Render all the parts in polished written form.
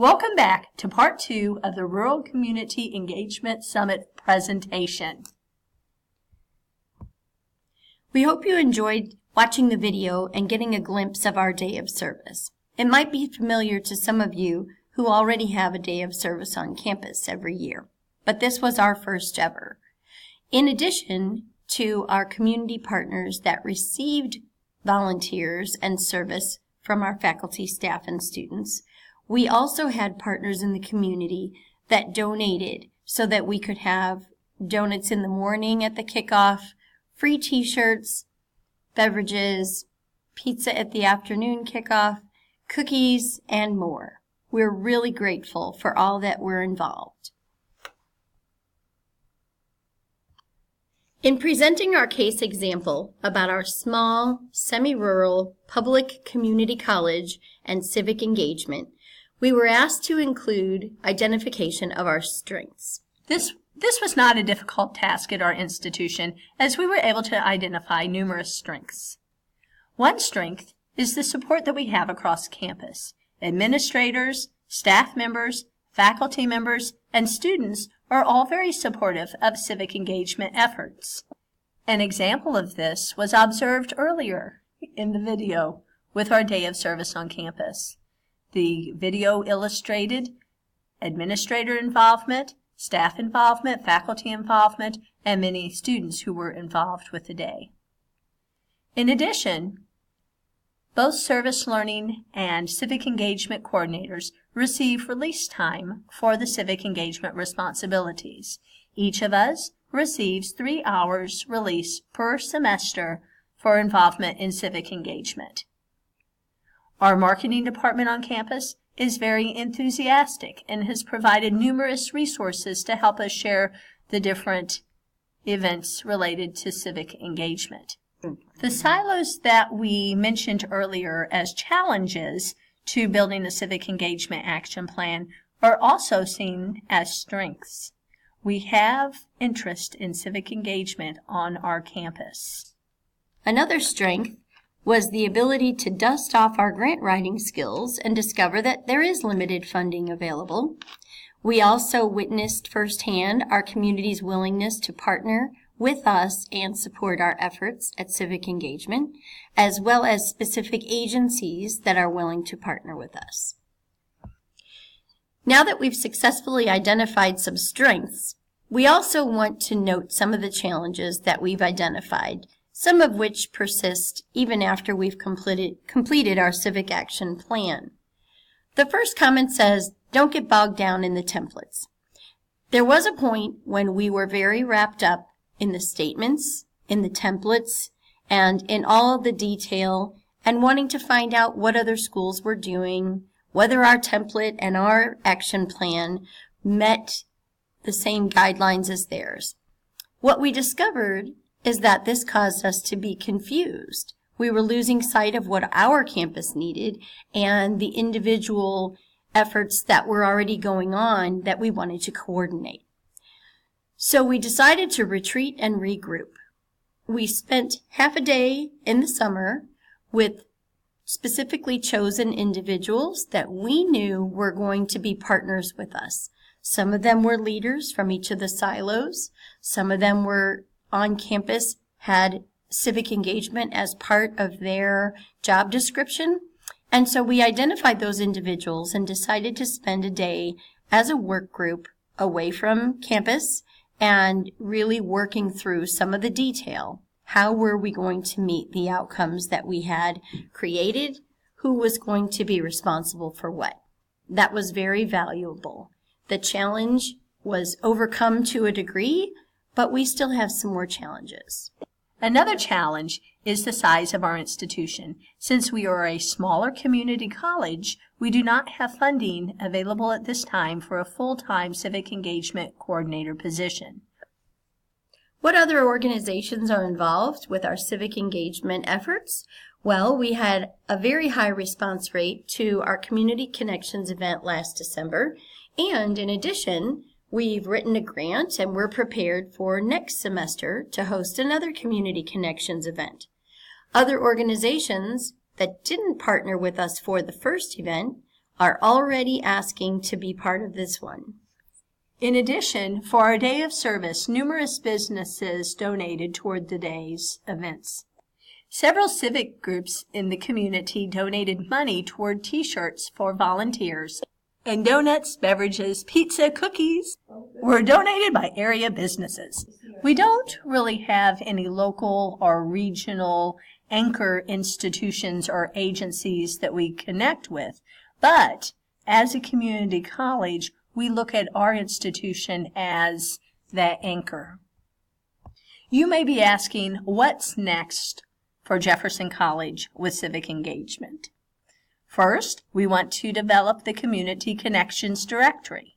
Welcome back to part 2 of the Rural Community Engagement Summit presentation. We hope you enjoyed watching the video and getting a glimpse of our day of service. It might be familiar to some of you who already have a day of service on campus every year, but this was our first ever. In addition to our community partners that received volunteers and service from our faculty, staff, and students, we also had partners in the community that donated so that we could have donuts in the morning at the kickoff, free t-shirts, beverages, pizza at the afternoon kickoff, cookies, and more. We're really grateful for all that were involved. In presenting our case example about our small, semi-rural public community college and civic engagement, we were asked to include identification of our strengths. This was not a difficult task at our institution, as we were able to identify numerous strengths. One strength is the support that we have across campus. Administrators, staff members, faculty members, and students are all very supportive of civic engagement efforts. An example of this was observed earlier in the video with our day of service on campus. The video illustrated administrator involvement, staff involvement, faculty involvement, and many students who were involved with the day. In addition, both service learning and civic engagement coordinators receive release time for the civic engagement responsibilities. Each of us receives 3 hours release per semester for involvement in civic engagement. Our marketing department on campus is very enthusiastic and has provided numerous resources to help us share the different events related to civic engagement. The silos that we mentioned earlier as challenges to building a civic engagement action plan are also seen as strengths. We have interest in civic engagement on our campus. Another strength was the ability to dust off our grant writing skills and discover that there is limited funding available. We also witnessed firsthand our community's willingness to partner with us and support our efforts at civic engagement, as well as specific agencies that are willing to partner with us. Now that we've successfully identified some strengths, we also want to note some of the challenges that we've identified, some of which persist even after we've completed our civic action plan. The first comment says, don't get bogged down in the templates. There was a point when we were very wrapped up in the statements, in the templates, and in all of the detail, and wanting to find out what other schools were doing, whether our template and our action plan met the same guidelines as theirs. What we discovered is that this caused us to be confused. We were losing sight of what our campus needed and the individual efforts that were already going on that we wanted to coordinate. So we decided to retreat and regroup. We spent half a day in the summer with specifically chosen individuals that we knew were going to be partners with us. Some of them were leaders from each of the silos. Some of them were on campus, had civic engagement as part of their job description. And so we identified those individuals and decided to spend a day as a work group away from campus and really working through some of the detail. How were we going to meet the outcomes that we had created? Who was going to be responsible for what? That was very valuable. The challenge was overcome to a degree, but we still have some more challenges. Another challenge is the size of our institution. Since we are a smaller community college, we do not have funding available at this time for a full-time civic engagement coordinator position. What other organizations are involved with our civic engagement efforts? Well, we had a very high response rate to our Community Connections event last December, and in addition, we've written a grant and we're prepared for next semester to host another Community Connections event. Other organizations that didn't partner with us for the first event are already asking to be part of this one. In addition, for our day of service, numerous businesses donated toward the day's events. Several civic groups in the community donated money toward t-shirts for volunteers, and donuts, beverages, pizza, cookies were donated by area businesses. We don't really have any local or regional anchor institutions or agencies that we connect with, but as a community college, we look at our institution as that anchor. You may be asking, what's next for Jefferson College with civic engagement? First, we want to develop the Community Connections Directory.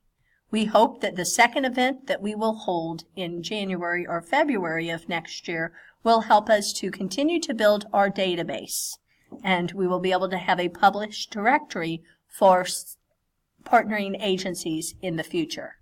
We hope that the second event that we will hold in January or February of next year will help us to continue to build our database, and we will be able to have a published directory for partnering agencies in the future.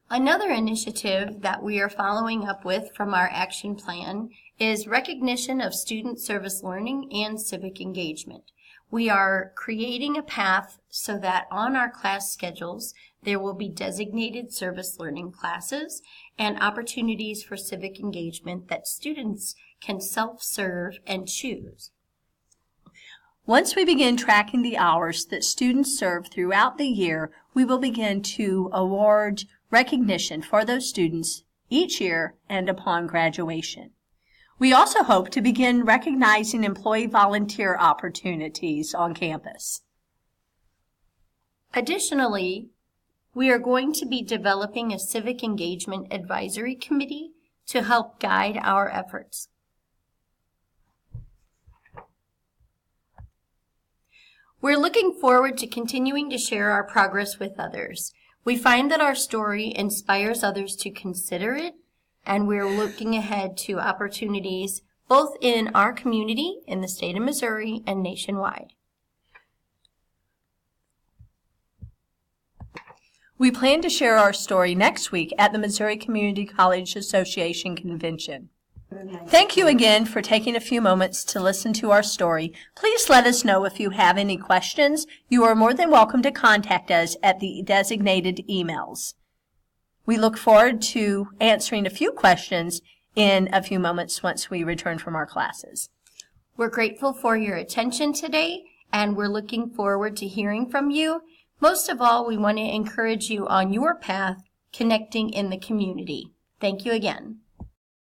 Another initiative that we are following up with from our action plan is recognition of student service learning and civic engagement. We are creating a path so that on our class schedules there will be designated service learning classes and opportunities for civic engagement that students can self-serve and choose. Once we begin tracking the hours that students serve throughout the year, we will begin to award recognition for those students each year and upon graduation. We also hope to begin recognizing employee volunteer opportunities on campus. Additionally, we are going to be developing a civic engagement advisory committee to help guide our efforts. We're looking forward to continuing to share our progress with others. We find that our story inspires others to consider it, and we're looking ahead to opportunities both in our community, in the state of Missouri, and nationwide. We plan to share our story next week at the Missouri Community College Association Convention. Thank you again for taking a few moments to listen to our story. Please let us know if you have any questions. You are more than welcome to contact us at the designated emails. We look forward to answering a few questions in a few moments once we return from our classes. We're grateful for your attention today, and we're looking forward to hearing from you. Most of all, we want to encourage you on your path connecting in the community. Thank you again.